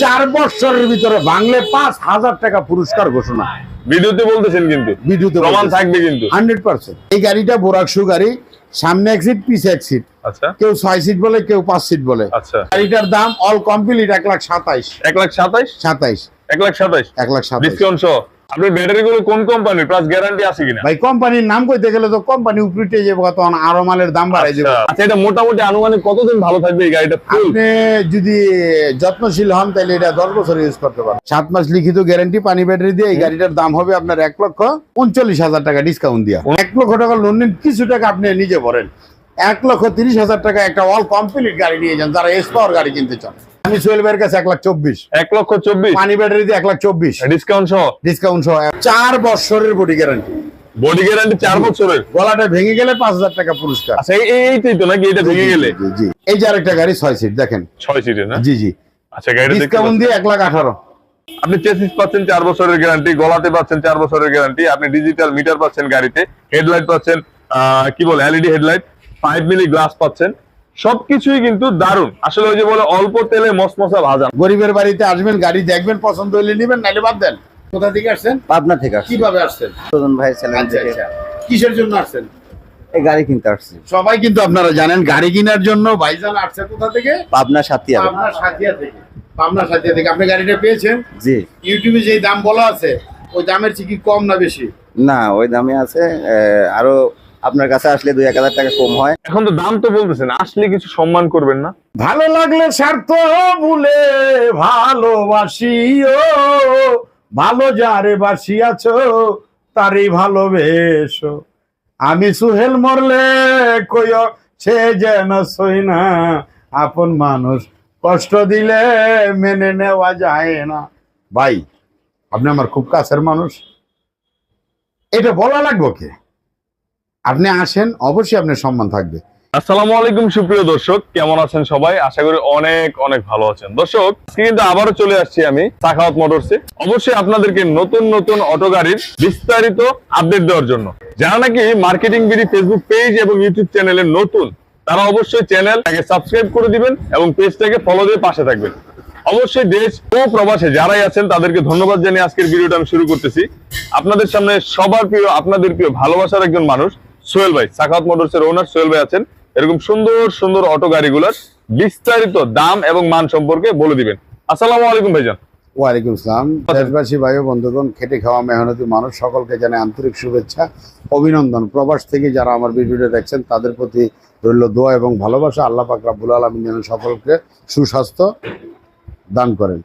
4 বছরের ভিতরে বাংলা 5,000 টাকা পুরস্কার ঘোষণা। ভিডিওতে বলতেছেন, কিন্তু ভিডিওতে প্রমাণ থাকবে কিন্তু 100%। এই গাড়িটা বোরাকশু গাড়ি, সামনে এক সিট পিছে এক সিট, আচ্ছা কেউ 6 সিট বলে কেউ 5 সিট বলে। আচ্ছা গাড়িটার দাম অল কমপ্লিট 1,27,000 1,27,000 1,27,000 1,27,000 ডিসকাউন্ট সহ। আপনার ব্যাটারি গুলো কোন কোম্পানির, প্লাস গ্যারান্টি আছে কিনা? ভাই কোম্পানির নাম কইতে গেলে তো কোম্পানি উপরিটে যাবে, তখন আরো মালের দাম বাড়াই যাবে। আচ্ছা, এটা মোটামুটি আনুমানিক কতদিন ভালো থাকবে এই গাড়িটা? আপনি যদি যত্নশীল হন তাহলে এটা 10 বছর ইউজ করতে পারেন। 7 মাস লিখিত গ্যারান্টি পানি ব্যাটারি দিয়ে এই গাড়িটার দাম হবে আপনার 1,39,000 টাকা ডিসকাউন্ট দিয়া। 1 লক্ষ টাকা লোন নিন, কিছু টাকা আপনি নিজে ভরেন, 1,30,000 টাকা একটা অল কমপ্লিট গাড়ি নিয়ে যান যারা এস পাওয়ার গাড়ি কিনতে চান। আমি সোহেল ভাইয়ের কাছে 1,24,000 1,24,000 পানি ব্যাটারি দিয়ে 1,24,000 ডিসকাউন্ট সহ। ডিসকাউন্ট সহ 4 বছরের বডি গ্যারান্টি। বডি গ্যারান্টি 4 বছরের। গলাটা ভেঙে গেলে 5,000 টাকা পুরস্কার। আচ্ছা এইটাই তো নাকি, এটা ভেঙে গেলে? জি জি। এই যে আরেকটা গাড়ি 6 সিট দেখেন, 6 সিটের না? জি জি। আচ্ছা, গাড়িটা ডিসকাউন্ট দিয়ে 1,18,000। আপনি চেসিস পাচ্ছেন 4 বছরের গ্যারান্টি, গলাতে পাচ্ছেন 4 বছরের গ্যারান্টি, আপনি ডিজিটাল মিটার পাচ্ছেন গাড়িতে, হেডলাইট পাচ্ছেন কি বলে এলইডি হেডলাইট, 5 মিলি গ্লাস পাচ্ছেন, সবকিছুই কিন্তু দারুণ। আসলে ওই যে বলে অল্প তেলে মসমসা ভাজা। গরিবের বাড়িতে আসবেন, গাড়ি দেখবেন, পছন্দ হলে নেবেন, নাইলে বাদ দেন। কোথা থেকে আসছেন? পাবনা থেকে আসছি। কিভাবে আসছেন? সুজন ভাই ছিলেন আচ্ছা থেকে। আচ্ছা। কিসের জন্য আসছেন? এই গাড়ি কিনতে আসছি। সবাই কিন্তু আপনারা জানেন গাড়ি কেনার জন্য ভাইজান আসছে কোথা থেকে? পাবনা সাতিয়া। পাবনা সাথিয়া থেকে। পাবনা সাথিয়া থেকে আপনি গাড়িটা পেয়েছেন? জি ইউটিউবে যে দাম বলা আছে ওই দামের চেয়ে কি কম না বেশি? না, ওই দামে আছে। আরো আপনার কাছে আসলে 2-1,000 টাকা কম হয়। এখন তো দাম তো বলতেছেন, আসলে কিছু সম্মান করবেন না? ভালো লাগলে স্বার্থ ভুলে ভালোবাসিও, ভালো যারে বাসিয়াছো তারই ভালোবেসো। আমি সুহেল মরলে কইও সে যেন সই না, আপন মানুষ কষ্ট দিলে মেনে নেওয়া যায় না। ভাই আপনি আমার খুব কাছের মানুষ, এটা বলা লাগবো কে? আপনি আসেন, অবশ্যই আপনার সম্মান থাকবে। আসসালামু আলাইকুম সুপ্রিয় দর্শক, কেমন আছেন সবাই? আশা করি অনেক অনেক ভালো আছেন। দর্শক আজকে কিন্তু আবারও চলে আসছি আমি সাখাওয়াত মোটরসে, অবশ্যই আপনাদেরকে নতুন নতুন অটো গাড়ির বিস্তারিত আপডেট দেওয়ার জন্য। যারা নাকি মার্কেটিং বিডি ফেসবুক পেজ এবং ইউটিউব চ্যানেলে নতুন, তারা অবশ্যই চ্যানেলটাকে সাবস্ক্রাইব করে দিবেন এবং পেজটাকে ফলো দিয়ে পাশে থাকবেন। অবশ্যই দেশ ও প্রবাসে যারাই আছেন তাদেরকে ধন্যবাদ জানিয়ে আজকের ভিডিওটা আমি শুরু করতেছি। আপনাদের সামনে সবার প্রিয়, আপনাদের প্রিয়, ভালোবাসার একজন মানুষ সোহেল ভাই, সাখাওয়াত মোটরসের ওনার সোহেল ভাই আছেন। এরকম সুন্দর সুন্দর অটো গাড়িগুলোর বিস্তারিত দাম এবং মান সম্পর্কে বলে দিবেন। আসসালামু আলাইকুম ভাইজান। ওয়ালাইকুম আসসালাম। দেশবাসী ভাই ও বন্ধুগণ, খেটে খাওয়া মেহনতি মানুষ সকলকে জানাই আন্তরিক শুভেচ্ছা, অভিনন্দন। প্রবাস থেকে যারা আমার ভিডিওটা দেখছেন তাদের প্রতি রইল দোয়া এবং ভালোবাসা। আল্লাহ পাক রব্বুল আলামিন যেন সকলকে সুস্বাস্থ্য দান করেন।